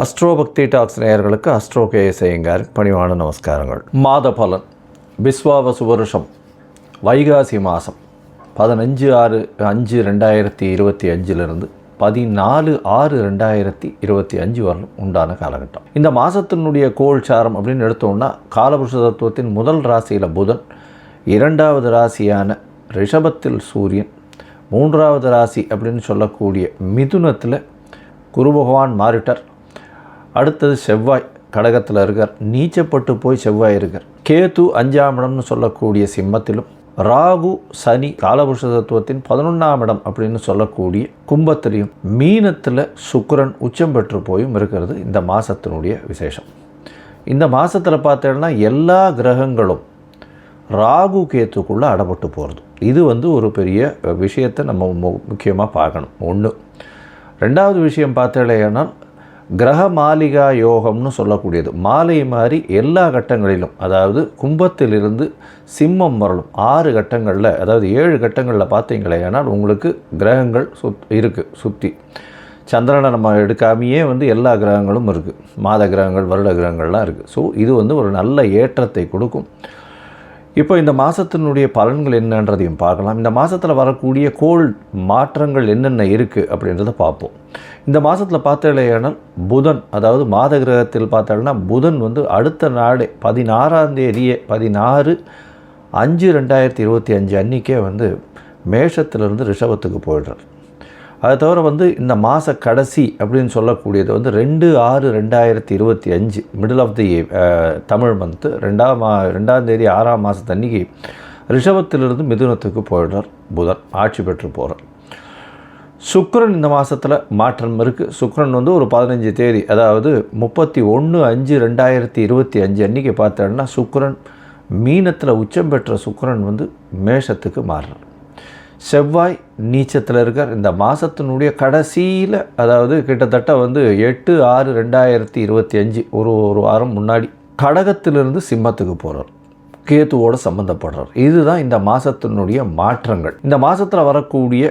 அஸ்ட்ரோபக்தி tax நேயர்களுக்கு astro KS Iyengar பணிவான நமஸ்காரங்கள். மாத பலன் விஸ்வாவசு வருஷம் வைகாசி மாதம் 15/6/2025 14/6/2025 வரலும் உண்டான காலகட்டம். இந்த மாதத்தினுடைய கோள் சாரம் அப்படின்னு எடுத்தோம்னா காலபுருஷ தத்துவத்தின் முதல் ராசியில் புதன், இரண்டாவது ராசியான ரிஷபத்தில் சூரியன், மூன்றாவது ராசி அப்படின்னு சொல்லக்கூடிய மிதுனத்தில் குரு பகவான் மாறிட்டார். அடுத்தது செவ்வாய் கடகத்தில் இருக்கார், நீச்சப்பட்டு போய் செவ்வாய் இருக்கார். கேது 5ஆம் இடம்னு சொல்லக்கூடிய சிம்மத்திலும், ராகு சனி காலபுருஷ தத்துவத்தின் 11ஆம் இடம் அப்படின்னு சொல்லக்கூடிய கும்பத்திலையும், மீனத்தில் சுக்கிரன் உச்சம் பெற்று போயும் இருக்கிறது இந்த மாதத்தினுடைய விசேஷம். இந்த மாதத்தில் பார்த்தோன்னா எல்லா கிரகங்களும் ராகு கேத்துக்குள்ளே அடப்பட்டு போகிறது. இது ஒரு பெரிய விஷயத்தை நம்ம முக்கியமாக பார்க்கணும். ஒன்று. ரெண்டாவது விஷயம் பார்த்தேன்னா கிரக மாளிகா யோகம்னு சொல்லக்கூடியது மாலை மாதிரி எல்லா கட்டங்களிலும், அதாவது கும்பத்திலிருந்து சிம்மம் வரலும் 6 கட்டங்களில், அதாவது 7 கட்டங்களில் பார்த்தீங்களேனால் உங்களுக்கு கிரகங்கள் இருக்குது சுற்றி. சந்திரனை நம்ம எடுக்காமையே எல்லா கிரகங்களும் இருக்குது, மாத கிரகங்கள் வருட கிரகங்கள்லாம் இருக்குது. ஸோ இது ஒரு நல்ல ஏற்றத்தை கொடுக்கும். இப்போ இந்த மாதத்தினுடைய பலன்கள் என்னன்றதையும் பார்க்கலாம். இந்த மாதத்தில் வரக்கூடிய கோள் மாற்றங்கள் என்னென்ன இருக்குது அப்படின்றத பார்ப்போம். இந்த மாதத்தில் பார்த்தேனால் புதன், அதாவது மாத கிரகத்தில் பார்த்தோன்னா புதன் அடுத்த நாளே 16ஆம் தேதியே 16/5/2025 அன்றைக்கே மேஷத்திலிருந்து ரிஷபத்துக்கு போயிடுறார். அதை தவிர இந்த மாத கடைசி அப்படின்னு சொல்லக்கூடியது 2/6/2025 middle of the Tamil month 2ஆம் தேதி 6ஆம் மாதத்தன்னைக்கு ரிஷபத்திலிருந்து மிதுனத்துக்கு போயிடுறார் புதன், ஆட்சி பெற்று போகிறார். சுக்கிரன் இந்த மாதத்தில் மாற்றம் இருக்குது. சுக்கிரன் ஒரு 15 தேதி, அதாவது 31/5/2025 அன்றைக்கி பார்த்தோன்னா சுக்கிரன் மீனத்தில் உச்சம் பெற்ற சுக்கிரன் மேஷத்துக்கு மாறுறார். செவ்வாய் நீச்சத்தில் இருக்கார். இந்த மாதத்தினுடைய கடைசியில், அதாவது கிட்டத்தட்ட 8/6/2025 ஒரு வாரம் முன்னாடி கடகத்திலிருந்து சிம்மத்துக்கு போகிறார், கேத்துவோடு சம்மந்தப்படுறார். இதுதான் இந்த மாதத்தினுடைய மாற்றங்கள். இந்த மாதத்தில் வரக்கூடிய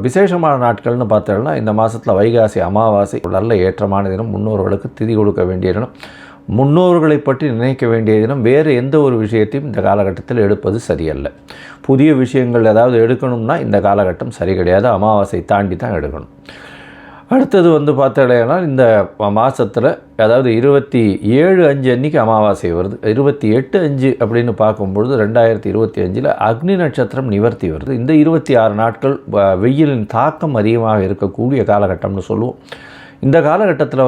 விசேஷமான நாட்கள்னு பார்த்தோம்னா இந்த மாதத்தில் வைகாசி அமாவாசை நல்ல ஏற்றமான தினம், முன்னோர்களுக்கு திதி கொடுக்க வேண்டிய தினம், முன்னோர்களை பற்றி நினைக்க வேண்டிய தினம். வேறு எந்த ஒரு விஷயத்தையும் இந்த காலகட்டத்தில் எடுப்பது சரியல்ல. புதிய விஷயங்கள் ஏதாவது எடுக்கணும்னா இந்த காலகட்டம் சரி கிடையாது, அமாவாசை தாண்டி தான் எடுக்கணும். அடுத்தது பார்த்தோன்னா இந்த மாதத்தில், அதாவது 27/5 அன்றைக்கி அமாவாசை வருது. 28/5 அப்படின்னு பார்க்கும்பொழுது 2025 அக்னி நட்சத்திரம் நிவர்த்தி வருது. இந்த 26 நாட்கள் வெயிலின் தாக்கம் அதிகமாக இருக்கக்கூடிய காலகட்டம்னு சொல்லுவோம். இந்த காலகட்டத்தில்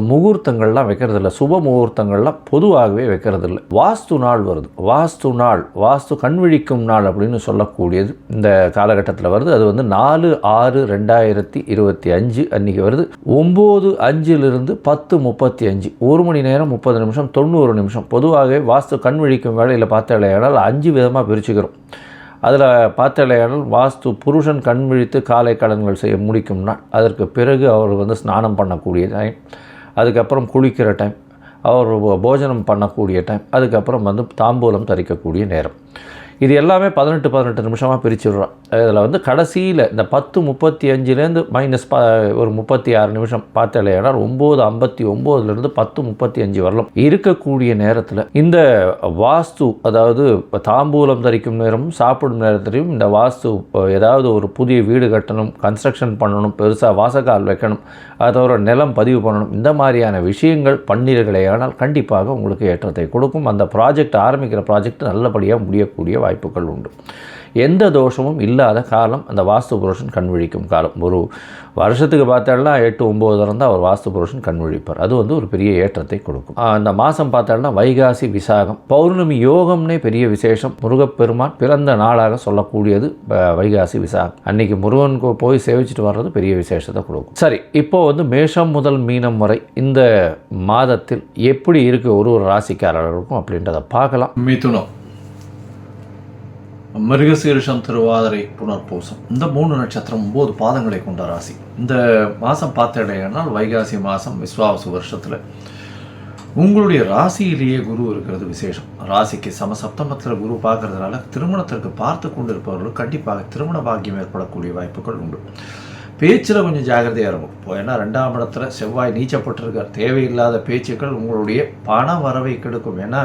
முகூர்த்தங்கள்லாம் வைக்கிறதில்ல, சுப முகூர்த்தங்கள்லாம் பொதுவாகவே வைக்கிறதில்ல. வாஸ்து நாள் வருது, வாஸ்து கண்விழிக்கும் நாள் அப்படின்னு சொல்லக்கூடியது இந்த காலகட்டத்தில் வருது. அது 4/6/2025 அன்றைக்கி வருது. 9:05 10:35 1 மணி நேரம் 30 நிமிஷம் 90 நிமிஷம். பொதுவாகவே வாஸ்து கண்விழிக்கும் வேளையில் பார்த்தாலேயானால் 5 விதமாக பிரிச்சுக்கிறோம். அதில் பார்த்தாலேயானால் வாஸ்து புருஷன் கண் விழித்து காலை கடன்கள் செய்ய முடிக்கும் நாள், அதற்கு பிறகு அவர் ஸ்நானம் பண்ணக்கூடிய டைம், அதுக்கப்புறம் குளிக்கிற டைம், அவர் போஜனம் பண்ணக்கூடிய டைம், அதுக்கப்புறம் தாம்பூலம் தரிக்கக்கூடிய நேரம். இது எல்லாமே 18 நிமிஷமாக பிரிச்சுடுறோம். இதில் கடைசியில் இந்த 10:35 மைனஸ் ஒரு 36 நிமிஷம் பார்த்தாலேனா 9:59 10:35 வரலாம் இருக்கக்கூடிய நேரத்தில் இந்த வாஸ்து, அதாவது தாம்பூலம் தரிக்கும் நேரமும் சாப்பிடும் நேரத்திலையும் இந்த வாஸ்து, ஏதாவது ஒரு புதிய வீடு கட்டணும், கன்ஸ்ட்ரக்ஷன் பண்ணணும், பெருசாக வாசக்கால் வைக்கணும், அதை தவிர நிலம் பதிவு பண்ணணும், இந்த மாதிரியான விஷயங்கள் பண்ணீர்களேயானால் கண்டிப்பாக உங்களுக்கு ஏற்றத்தை கொடுக்கும். அந்த ப்ராஜெக்ட் ஆரம்பிக்கிற ப்ராஜெக்ட் நல்லபடியாக முடியக்கூடிய வாய்ப்புகள் உண்டு. எந்த தோஷமும் இல்லாத காலம் அந்த வாஸ்து புருஷன் கண்விழிக்கும் காலம். ஒரு வருஷத்துக்கு பார்த்தாலும் 8-9 இருந்தால் அவர் வாஸ்து புருஷன் கண்விழிப்பார். அது ஒரு பெரிய ஏற்றத்தை கொடுக்கும். அந்த மாதம் பார்த்தாலும் வைகாசி விசாகம் பௌர்ணமி யோகம்னே பெரிய விசேஷம். முருகப்பெருமான் பிறந்த நாளாக சொல்லக்கூடியது வைகாசி விசாகம். அன்னைக்கு முருகனுக்கு போய் சேவிச்சுட்டு வர்றது பெரிய விசேஷத்தை கொடுக்கும். சரி, இப்போ மேஷம் முதல் மீனம் வரை இந்த மாதத்தில் எப்படி இருக்குது ஒரு ராசிக்காரர்களுக்கும் அப்படின்றத பார்க்கலாம். மிதுனம், மிருகசீரிஷம், திருவாதிரை, புனர்பூசம், இந்த 3 நட்சத்திரம் 9 பாதங்களை கொண்ட ராசி. இந்த மாதம் பார்த்தடையானால் வைகாசி மாதம் விஸ்வாவசு வருஷத்தில் உங்களுடைய ராசியிலேயே குரு இருக்கிறது விசேஷம். ராசிக்கு சமசப்தமத்தில் குரு பார்க்கறதுனால திருமணத்திற்கு பார்த்து கொண்டு இருப்பவர்களுக்கு கண்டிப்பாக திருமண பாக்கியம் ஏற்படக்கூடிய வாய்ப்புகள் உண்டு. பேச்சில் கொஞ்சம் ஜாகிரதையாக இருக்கும். இப்போ ஏன்னா 2ஆம் இடத்துல செவ்வாய் நீச்சப்பட்டிருக்கார். தேவையில்லாத பேச்சுக்கள் உங்களுடைய பண வரவை கெடுக்கும். ஏன்னா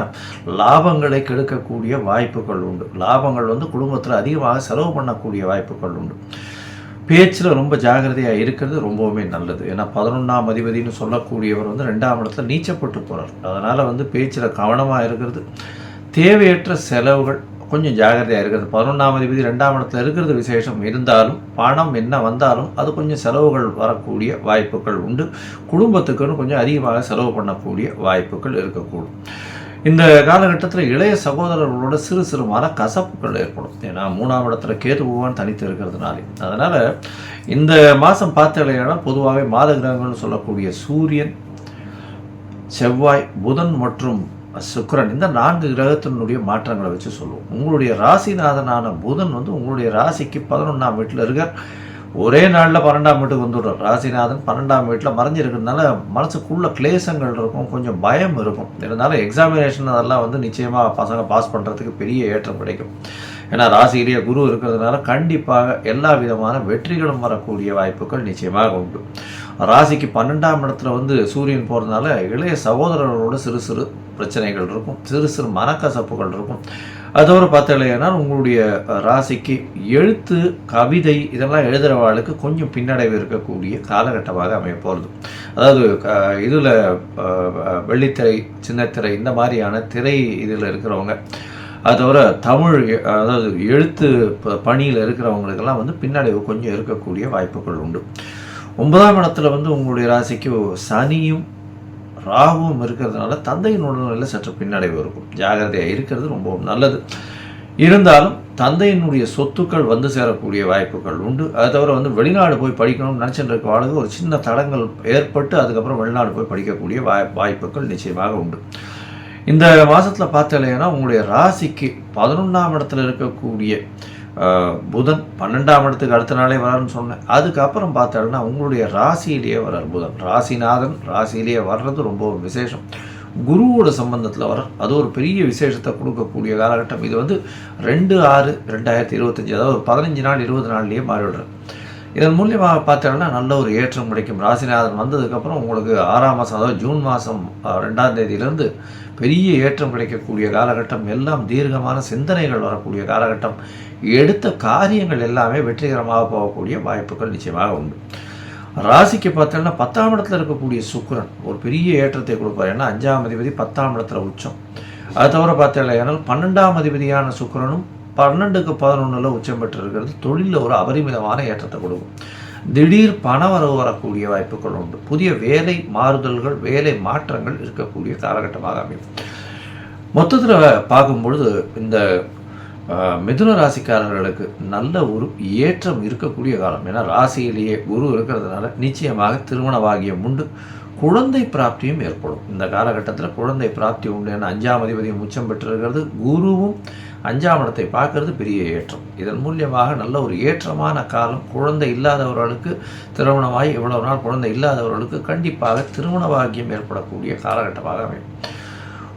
லாபங்களை கெடுக்கக்கூடிய வாய்ப்புகள் உண்டு. லாபங்கள் வந்து குடும்பத்தில் அதிகமாக செலவு பண்ணக்கூடிய வாய்ப்புகள் உண்டு. பேச்சில் ரொம்ப ஜாகிரதையாக இருக்கிறது ரொம்பவுமே நல்லது. ஏன்னா 11ஆம் அதிபதினு சொல்லக்கூடியவர் வந்து 2ஆம் இடத்துல நீச்சப்பட்டு போகிறார். அதனால் வந்து பேச்சில் கவனமாக இருக்கிறது, தேவையற்ற செலவுகள் கொஞ்சம் ஜாகிரதையாக இருக்கிறது. 11ஆம் அதிபதி 2ஆம் இடத்துல இருக்கிறது விசேஷம். இருந்தாலும் பணம் என்ன வந்தாலும் அது கொஞ்சம் செலவுகள் வரக்கூடிய வாய்ப்புகள் உண்டு. குடும்பத்துக்குன்னு கொஞ்சம் அதிகமாக செலவு பண்ணக்கூடிய வாய்ப்புகள் இருக்கக்கூடும். இந்த காலகட்டத்தில் இளைய சகோதரர்களோட சிறு சிறு கசப்புகள் ஏற்படும். ஏன்னா 3ஆம் இடத்துல கேது பகவான் தனித்து இருக்கிறதுனாலே. அதனால் இந்த மாதம் பார்த்தீங்கன்னா பொதுவாகவே மாத கிரகங்கள்னு சொல்லக்கூடிய சூரியன், செவ்வாய், புதன் மற்றும் சுக்கிரன், இந்த 4 கிரகத்தினுடைய மாற்றங்களை வச்சு சொல்லுவோம். உங்களுடைய ராசிநாதனான புதன் வந்து உங்களுடைய ராசிக்கு 11ஆம் வீட்டில் இருக்கார். ஒரே நாளில் 12ஆம் வீட்டுக்கு வந்துடுறார். ராசிநாதன் 12ஆம் வீட்டில் மறைஞ்சிருக்கிறதுனால மனசுக்குள்ள கிளேசங்கள் இருக்கும், கொஞ்சம் பயம் இருக்கும். இருந்தாலும் எக்ஸாமினேஷன் அதெல்லாம் வந்து நிச்சயமாக பசங்க பாஸ் பண்ணுறதுக்கு பெரிய ஏற்றம் கிடைக்கும். ஏன்னா ராசியிலேயே குரு இருக்கிறதுனால கண்டிப்பாக எல்லா விதமான வெற்றிகளும் வரக்கூடிய வாய்ப்புகள் நிச்சயமாக உண்டு. ராசிக்கு 12ஆம் இடத்துல வந்து சூரியன் போகிறதுனால இளைய சகோதரர்களோட சிறு சிறு பிரச்சனைகள் இருக்கும், சிறு சிறு மனக்கசப்புகள் இருக்கும். அதோடு பார்த்தீங்கன்னா உங்களுடைய ராசிக்கு எழுத்து, கவிதை இதெல்லாம் எழுதுகிறவாளுக்கு கொஞ்சம் பின்னடைவு இருக்கக்கூடிய காலகட்டமாக அமைய போகிறது. அதாவது இதில் வெள்ளித்திரை, சின்னத்திரை இந்த மாதிரியான திரை இதில் இருக்கிறவங்க, அதோட தமிழ் அதாவது எழுத்து பணியில் இருக்கிறவங்களுக்கெல்லாம் வந்து பின்னடைவு கொஞ்சம் இருக்கக்கூடிய வாய்ப்புகள் உண்டு. 9ஆம் இடத்துல வந்து உங்களுடைய ராசிக்கு சனியும் ராகுவும் இருக்கிறதுனால தந்தையின் உடல்நிலையில் சற்று பின்னடைவு இருக்கும். ஜாகிரதையாக இருக்கிறது ரொம்பவும் நல்லது. இருந்தாலும் தந்தையினுடைய சொத்துக்கள் வந்து சேரக்கூடிய வாய்ப்புகள் உண்டு. அதை தவிர வந்து வெளிநாடு போய் படிக்கணும்னு நினச்சிட்டு இருக்க வாழ்க்கை ஒரு சின்ன தடங்கள் ஏற்பட்டு அதுக்கப்புறம் வெளிநாடு போய் படிக்கக்கூடிய வாய்ப்புகள் நிச்சயமாக உண்டு. இந்த மாதத்தில் பார்த்தீங்கன்னா உங்களுடைய ராசிக்கு 11ஆம் இடத்துல இருக்கக்கூடிய புதன் 12ஆம் இடத்துக்கு அடுத்த நாளே வரான்னு சொன்னேன். அதுக்கப்புறம் பார்த்தோன்னா உங்களுடைய ராசியிலேயே வர்றார் புதன். ராசிநாதன் ராசியிலேயே வர்றது ரொம்ப விசேஷம். குருவோட சம்பந்தத்தில் வர அது ஒரு பெரிய விசேஷத்தை கொடுக்கக்கூடிய காலகட்டம். இது வந்து 2/6/2025, அதாவது 15 நாள் 20 நாள்லேயே மாறிவிடுறார். இதன் மூலியமாக பார்த்தோன்னா நல்ல ஒரு ஏற்றம் கிடைக்கும். ராசிநாதன் வந்ததுக்கப்புறம் உங்களுக்கு 6ஆம் மாதம், அதாவது ஜூன் மாதம் 2ஆம் தேதியிலேருந்து பெரிய ஏற்றம் கிடைக்கக்கூடிய காலகட்டம். எல்லாம் தீர்க்கமான சிந்தனைகள் வரக்கூடிய காலகட்டம். எடுத்த காரியங்கள் எல்லாமே வெற்றிகரமாக போகக்கூடிய வாய்ப்புகள் நிச்சயமாக உண்டு. ராசிக்கு பார்த்தோன்னா 10ஆம் இடத்துல இருக்கக்கூடிய சுக்கிரன் ஒரு பெரிய ஏற்றத்தை கொடுப்பார். ஏன்னா 5ஆம் அதிபதி 10ஆம் இடத்துல உச்சம். அது தவிர பார்த்தீங்கன்னா 12ஆம் அதிபதியான சுக்கிரனும் 12க்கு 11 உச்சம் பெற்று இருக்கிறது தொழிலில் ஒரு அபரிமிதமான ஏற்றத்தை கொடுக்கும். திடீர் பணவரவு வரக்கூடிய வாய்ப்புகள் உண்டு. புதிய வேலை மாறுதல்கள், வேலை மாற்றங்கள் இருக்கக்கூடிய காலகட்டமாக அமையும். மொத்தத்தில் பார்க்கும்பொழுது இந்த மிதுன ராசிக்காரர்களுக்கு நல்ல ஒரு ஏற்றம் இருக்கக்கூடிய காலம். ஏன்னா ராசியிலேயே குரு இருக்கிறதுனால நிச்சயமாக திருமண பாகியம் உண்டு, குழந்தை பிராப்தியும் ஏற்படும். இந்த காலகட்டத்தில் குழந்தை பிராப்தி உண்டு. ஏன்னா 5ஆம் அதிபதியும் உச்சம் பெற்றிருக்கிறது, குருவும் 5ஆம் இடத்தை பார்க்கறது பெரிய ஏற்றம். இதன் மூலியமாக நல்ல ஒரு ஏற்றமான காலம். குழந்தை இல்லாதவர்களுக்கு திருமணமாகி இவ்வளவு நாள் குழந்தை இல்லாதவர்களுக்கு கண்டிப்பாக திருமண பாகியம் ஏற்படக்கூடிய காலகட்டமாக அமையும்.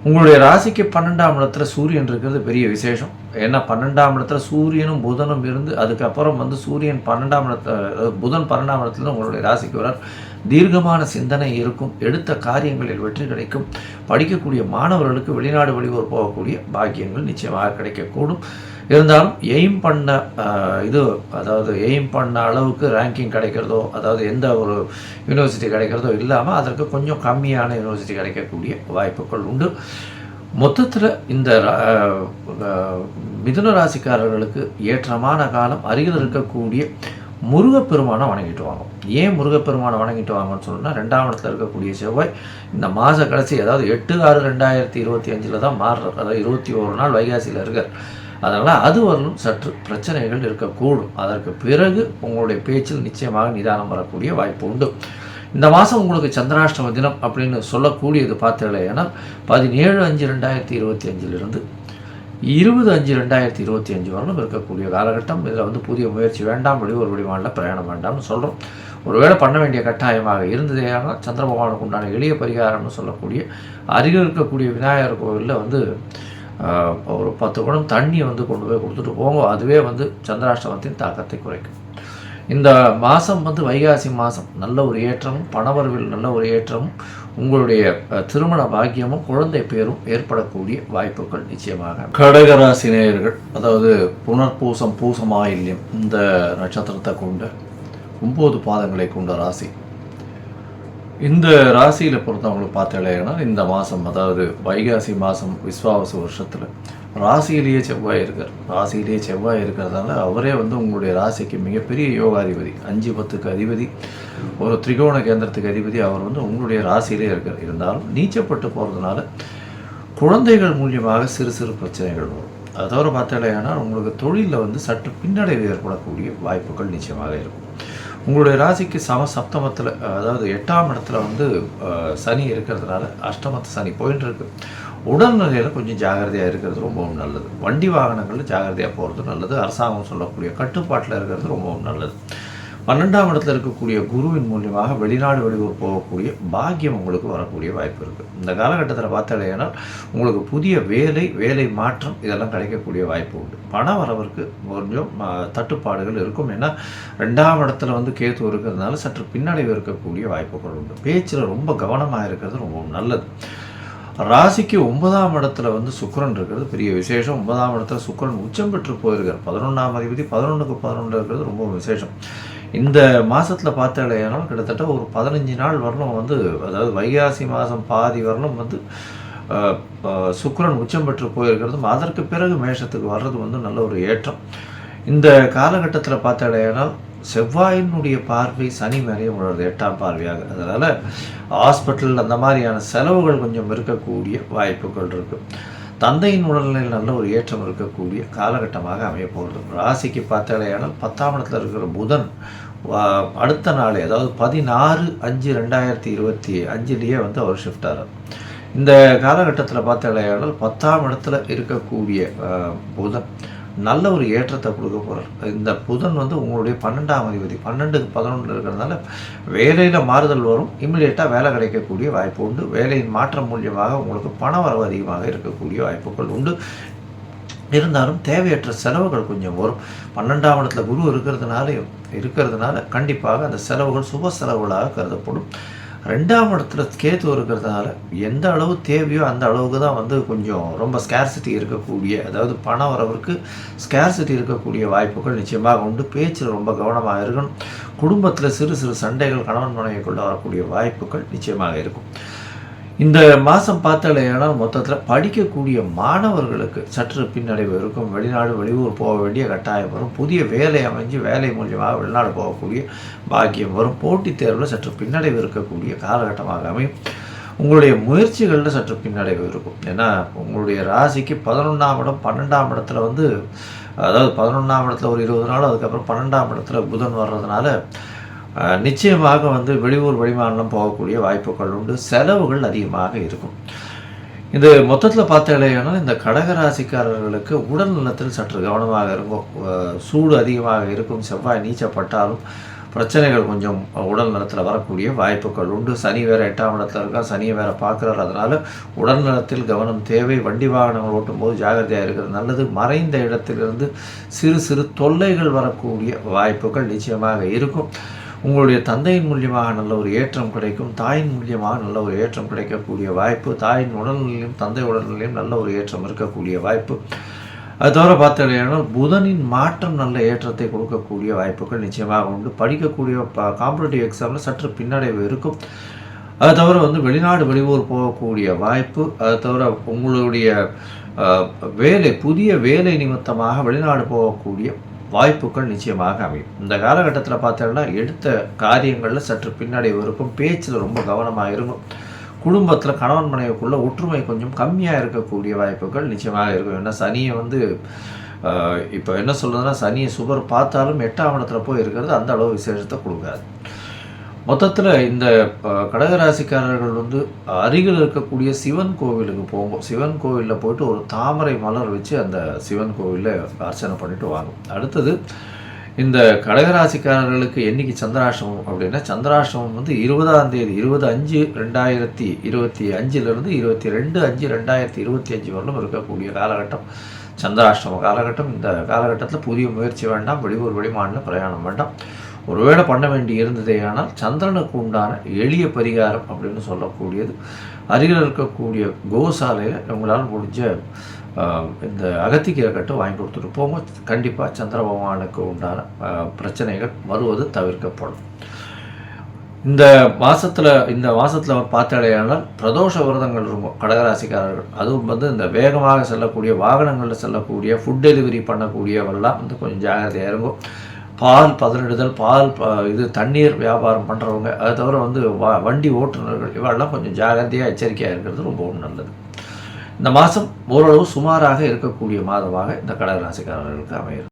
உங்களுடைய ராசிக்கு 12ஆம் இடத்துல சூரியன் இருக்கிறது பெரிய விசேஷம். ஏன்னா 12ஆம் இடத்துல சூரியனும் புதனும் இருந்து அதுக்கப்புறம் வந்து சூரியன் 12ஆம் இடத்துல, புதன் 12ஆம் இடத்துல உங்களுடைய ராசிக்கு வரார். தீர்க்கமான சிந்தனை இருக்கும், எடுத்த காரியங்களில் வெற்றி கிடைக்கும். படிக்கக்கூடிய மாணவர்களுக்கு வெளிநாடு வெளியூர் போகக்கூடிய பாக்கியங்கள் நிச்சயமாக கிடைக்கக்கூடும். இருந்தாலும் எய்ம் பண்ண அதாவது எய்ம் பண்ண அளவுக்கு ரேங்கிங் கிடைக்கிறதோ, அதாவது எந்த ஒரு யூனிவர்சிட்டி கிடைக்கிறதோ இல்லாமல் அதற்கு கொஞ்சம் கம்மியான யூனிவர்சிட்டி கிடைக்கக்கூடிய வாய்ப்புகள் உண்டு. மொத்தத்தில் இந்த மிதுன ராசிக்காரர்களுக்கு ஏற்றமான காலம். அருகில் இருக்கக்கூடிய முருகப்பெருமானை வணங்கிட்டு வாங்க. ஏன் முருகப்பெருமானை வணங்கிட்டு வாங்கன்னு சொன்னால் 2ஆம் இடத்துல இருக்கக்கூடிய செவ்வாய் இந்த மாத கடைசி, அதாவது 8/6/2025 தான் மாறுறார். அதாவது 21 நாள் வைகாசியில் இருக்கார். அதனால் அது வரலும் சற்று பிரச்சனைகள் இருக்கக்கூடும். அதற்கு பிறகு உங்களுடைய பேச்சில் நிச்சயமாக நிதானம் வரக்கூடிய வாய்ப்பு உண்டு. இந்த மாதம் உங்களுக்கு சந்திராஷ்டம தினம் அப்படின்னு சொல்லக்கூடியது பார்த்தீங்கன்னா 17/5/2025 20/5/2025 வரலும் இருக்கக்கூடிய காலகட்டம். இதில் வந்து புதிய முயற்சி வேண்டாம், வெளியூர் வெளிமாநில பிரயாணம் வேண்டாம்னு சொல்கிறோம். ஒருவேளை பண்ண வேண்டிய கட்டாயமாக இருந்ததேயான சந்திர பகவானுக்கு உண்டான எளிய பரிகாரம்னு சொல்லக்கூடிய அருகில் இருக்கக்கூடிய விநாயகர் கோவிலில் வந்து ஒரு 10 குடம் தண்ணி வந்து கொண்டு போய் கொடுத்துட்டு போங்க. அதுவே வந்து சந்திராஷ்டமத்தின் தாக்கத்தை குறைக்கும். இந்த மாதம் வந்து வைகாசி மாதம் நல்ல ஒரு ஏற்றமும் பணவரவில் நல்ல ஒரு ஏற்றமும் உங்களுடைய திருமண பாக்கியமும் குழந்தை பேரும் ஏற்படக்கூடிய வாய்ப்புகள் நிச்சயமாக. கடகராசி நேயர்கள், அதாவது புனர்பூசம் பூசமாயில்யம் இந்த நட்சத்திரத்தை கொண்ட 9 பாதங்களை கொண்ட ராசி. இந்த ராசியில் பொறுத்தவங்களுக்கு பார்த்தீங்கன்னா இந்த மாதம், அதாவது வைகாசி மாதம் விஸ்வாவசு வருஷத்தில் ராசியிலேயே செவ்வாய் இருக்கிறதால அவரே வந்து உங்களுடைய ராசிக்கு மிகப்பெரிய யோகாதிபதி, 5-10க்கு அதிபதி, ஒரு திரிகோண கேந்திரத்துக்கு அதிபதி. அவர் வந்து உங்களுடைய ராசியிலே இருக்கார். இருந்தாலும் நீச்சப்பட்டு போகிறதுனால குழந்தைகள் மூலியமாக சிறு சிறு பிரச்சனைகள் வரும். அதை தவிர பார்த்தீங்கன்னா உங்களுக்கு தொழிலில் வந்து சற்று பின்னடைவு ஏற்படக்கூடிய வாய்ப்புகள் நிச்சயமாக இருக்கும். உங்களுடைய ராசிக்கு சப்தமத்தில், அதாவது 8ஆம் இடத்துல வந்து சனி இருக்கிறதுனால அஷ்டமத்து சனி போயின்னு இருக்கு. உடல்நிலையில் கொஞ்சம் ஜாகிரதையாக இருக்கிறது ரொம்பவும் நல்லது. வண்டி வாகனங்களில் ஜாகிரதையாக போகிறது நல்லது. அரசாங்கம் சொல்லக்கூடிய கட்டுப்பாட்டில் இருக்கிறது ரொம்பவும் நல்லது. 12ஆம் இடத்துல இருக்கக்கூடிய குருவின் மூலியமாக வெளிநாடு வெளியூர் போகக்கூடிய பாக்கியம் உங்களுக்கு வரக்கூடிய வாய்ப்பு இருக்குது. இந்த காலகட்டத்தில் பார்த்தீங்கன்னா உங்களுக்கு புதிய வேலை மாற்றம் இதெல்லாம் கிடைக்கக்கூடிய வாய்ப்பு உண்டு. பண வரவிற்கு கொஞ்சம் தட்டுப்பாடுகள் இருக்கும். ஏன்னா 2ஆம் இடத்துல வந்து கேத்து இருக்கிறதுனால சற்று பின்னடைவு இருக்கக்கூடிய வாய்ப்புகள் உண்டு. பேச்சில் ரொம்ப கவனமாக இருக்கிறது ரொம்பவும் நல்லது. ராசிக்கு 9ஆம் இடத்துல வந்து சுக்கிரன் இருக்கிறது பெரிய விசேஷம். 9ஆம் இடத்துல சுக்கிரன் உச்சம் பெற்று போயிருக்கார். 11ஆம் அதிபதி 11க்கு 11 இருக்கிறது ரொம்ப விசேஷம். இந்த மாதத்தில் பார்த்தீங்கன்னா கிட்டத்தட்ட ஒரு 15 நாள் வரணும் வந்து, அதாவது வைகாசி மாதம் பாதி வரணும் வந்து சுக்கிரன் உச்சம் பெற்று போயிருக்கிறதும் அதற்கு பிறகு மேஷத்துக்கு வர்றது வந்து நல்ல ஒரு ஏற்றம். இந்த காலகட்டத்தில் பார்த்தீங்கன்னா செவ்வாயினுடைய பார்வை சனி மேலேயே விழுறது 8ஆம் பார்வையாக. அதனால் ஹாஸ்பிட்டல் அந்த மாதிரியான செலவுகள் கொஞ்சம் இருக்கக்கூடிய வாய்ப்புகள் இருக்குது. தந்தையின் உடல்நிலையில் நல்ல ஒரு ஏற்றம் இருக்கக்கூடிய காலகட்டமாக அமைய போகிறது. ராசிக்கு பார்த்தீங்கன்னா 10ஆம் இடத்துல இருக்கிற புதன் அடுத்த நாளே, அதாவது 16/5/2025 வந்து அவர் ஷிஃப்ட் ஆகிறார். இந்த காலகட்டத்தில் பார்த்தீங்கன்னா 10ஆம் இடத்துல இருக்கக்கூடிய புதன் நல்ல ஒரு ஏற்றத்தை கொடுக்க போகிறார். இந்த புதன் வந்து உங்களுடைய 12ஆம் அதிபதி, 12க்கு 11 இருக்கிறதுனால வேலையில் மாறுதல் வரும். இம்மிடியேட்டாக வேலை கிடைக்கக்கூடிய வாய்ப்பு உண்டு. வேலையின் மாற்றம் மூலியமாக உங்களுக்கு பண வரவு அதிகமாக இருக்கக்கூடிய வாய்ப்புகள் உண்டு. இருந்தாலும் தேவையற்ற செலவுகள் கொஞ்சம் வரும். 12ஆம் இடத்துல குரு இருக்கிறதுனால கண்டிப்பாக அந்த செலவுகள் சுப செலவுகளாக கருதப்படும். 2ஆம் இடத்துல கேத்து இருக்கிறதுனால எந்த அளவு தேவையோ அந்த அளவுக்கு தான் வந்து கொஞ்சம் ரொம்ப ஸ்கேர்சிட்டி இருக்கக்கூடிய, அதாவது பண வரவிற்கு ஸ்கேர்சிட்டி இருக்கக்கூடிய வாய்ப்புகள் நிச்சயமாக உண்டு. பேச்சில் ரொம்ப கவனமாக இருக்கணும். குடும்பத்தில் சிறு சிறு சண்டைகள் கணவன் மனைவிக்குள்ள வரக்கூடிய வாய்ப்புகள் நிச்சயமாக இருக்கும். இந்த மாதம் பார்த்தாலேனா மொத்தத்தில் படிக்கக்கூடிய மாணவர்களுக்கு சற்று பின்னடைவு இருக்கும். வெளிநாடு வெளியூர் போக வேண்டிய கட்டாயம் வரும். புதிய வேலை அமைஞ்சு வேலை மூலியமாக வெளிநாடு போகக்கூடிய பாக்கியம் வரும். போட்டித் தேர்வில் சற்று பின்னடைவு இருக்கக்கூடிய காலகட்டமாக அமையும். உங்களுடைய முயற்சிகளில் சற்று பின்னடைவு இருக்கும். ஏன்னா உங்களுடைய ராசிக்கு 11ஆம் இடம் 12ஆம் இடத்துல வந்து, அதாவது 11ஆம் இடத்துல ஒரு 20 நாள், அதுக்கப்புறம் 12ஆம் இடத்துல புதன் வர்றதுனால நிச்சயமாக வந்து வெளியூர் வெளிமாநிலம் போகக்கூடிய வாய்ப்புகள் உண்டு. செலவுகள் அதிகமாக இருக்கும். இது மொத்தத்தில் பார்த்தீங்கன்னா இந்த கடகராசிக்காரர்களுக்கு உடல் நலத்தில் சற்று கவனமாக இருக்கும். சூடு அதிகமாக இருக்கும். செவ்வாய் நீச்சப்பட்டாலும் பிரச்சனைகள் கொஞ்சம் உடல் நலத்தில் வரக்கூடிய வாய்ப்புகள் உண்டு. சனி வேறு 8ஆம் இடத்துல இருக்கா, சனியை வேறு பார்க்குறாரு. அதனால் உடல் நலத்தில் கவனம் தேவை. வண்டி வாகனங்கள் ஓட்டும்போது ஜாகிரதையாக இருக்கிறது நல்லது. மறைந்த இடத்திலிருந்து சிறு சிறு தொல்லைகள் வரக்கூடிய வாய்ப்புகள் நிச்சயமாக இருக்கும். உங்களுடைய தந்தையின் மூலியமாக நல்ல ஒரு ஏற்றம் கிடைக்கும். தாயின் மூலியமாக நல்ல ஒரு ஏற்றம் கிடைக்கக்கூடிய வாய்ப்பு. தாயின் உடல்நிலையும் தந்தை உடல்நிலையும் நல்ல ஒரு ஏற்றம் இருக்கக்கூடிய வாய்ப்பு. அது தவிர பார்த்தீங்கன்னா புதனின் மாற்றம் நல்ல ஏற்றத்தை கொடுக்கக்கூடிய வாய்ப்புகள் நிச்சயமாக உண்டு. படிக்கக்கூடிய காம்படிட்டிவ் எக்ஸாமில் சற்று பின்னடைவு இருக்கும். அது தவிர வந்து வெளிநாடு வெளியூர் போகக்கூடிய வாய்ப்பு. அது தவிர உங்களுடைய புதிய வேலை நிமித்தமாக வெளிநாடு போகக்கூடிய வாய்ப்புகள் நிச்சயமாக அமையும். இந்த காலகட்டத்தில் பார்த்தீங்கன்னா எடுத்த காரியங்களில் சற்று பின்னடைவு இருக்கும். பேச்சில் ரொம்ப கவனமாக இருக்கும். குடும்பத்தில் கணவன் மனைவிக்குள்ள ஒற்றுமை கொஞ்சம் கம்மியாக இருக்கக்கூடிய வாய்ப்புகள் நிச்சயமாக இருக்கும். ஏன்னா சனியை வந்து இப்போ என்ன சொல்கிறதுனா, சனியை சுபர் பார்த்தாலும் 8ஆம் இடத்துல போய் இருக்கிறது அந்த அளவு விசேஷத்தை கொடுக்காது. மொத்தத்தில் இந்த கடகராசிக்காரர்கள் வந்து அருகில் இருக்கக்கூடிய சிவன் கோவிலுக்கு போகும். சிவன் கோவிலில் போய்ட்டு ஒரு தாமரை மலர் வச்சு அந்த சிவன் கோவிலில் அர்ச்சனை பண்ணிட்டு வாங்க. அடுத்தது இந்த கடகராசிக்காரர்களுக்கு என்றைக்கு சந்திராஷ்டமம் அப்படின்னா, சந்திராஷ்டமம் வந்து 20ஆம் தேதி 20/5/2025 22/5/2025 வரலும் இருக்கக்கூடிய காலகட்டம் சந்திராஷ்டம காலகட்டம். இந்த காலகட்டத்தில் புதிய முயற்சி வேண்டாம். வெளியூர் வெளிமாநில பிரயாணம் வேண்டாம். ஒருவேளை பண்ண வேண்டி இருந்ததே ஆனால் சந்திரனுக்கு உண்டான எளிய பரிகாரம் அப்படின்னு சொல்லக்கூடியது அருகில் இருக்கக்கூடிய கோசாலையில் உங்களால் முடிஞ்ச இந்த அகத்திக்கீரை கட்டு வாங்கி கொடுத்துட்டு போங்க. கண்டிப்பாக சந்திர பகவானுக்கு உண்டான பிரச்சனைகள் வருவது தவிர்க்கப்படும். இந்த மாதத்தில் பார்த்தாலேயானால் பிரதோஷ விரதங்கள் இருக்கும் கடகராசிக்காரர்கள். அதுவும் இந்த வேகமாக செல்லக்கூடிய வாகனங்களில் செல்லக்கூடிய ஃபுட் டெலிவரி பண்ணக்கூடியவெல்லாம் கொஞ்சம் ஜாகிரதையாக இருக்கும். பால் பதனிடுதல், தண்ணீர் வியாபாரம் பண்ணுறவங்க, அதை தவிர வண்டி ஓட்டுநர்கள் இவெல்லாம் கொஞ்சம் ஜாகிரதையாக எச்சரிக்கையாக இருக்கிறது ரொம்பவும் நல்லது. இந்த மாதம் ஓரளவு சுமாராக இருக்கக்கூடிய மாதமாக இந்த கடகராசிக்காரர்களுக்கு அமையும்.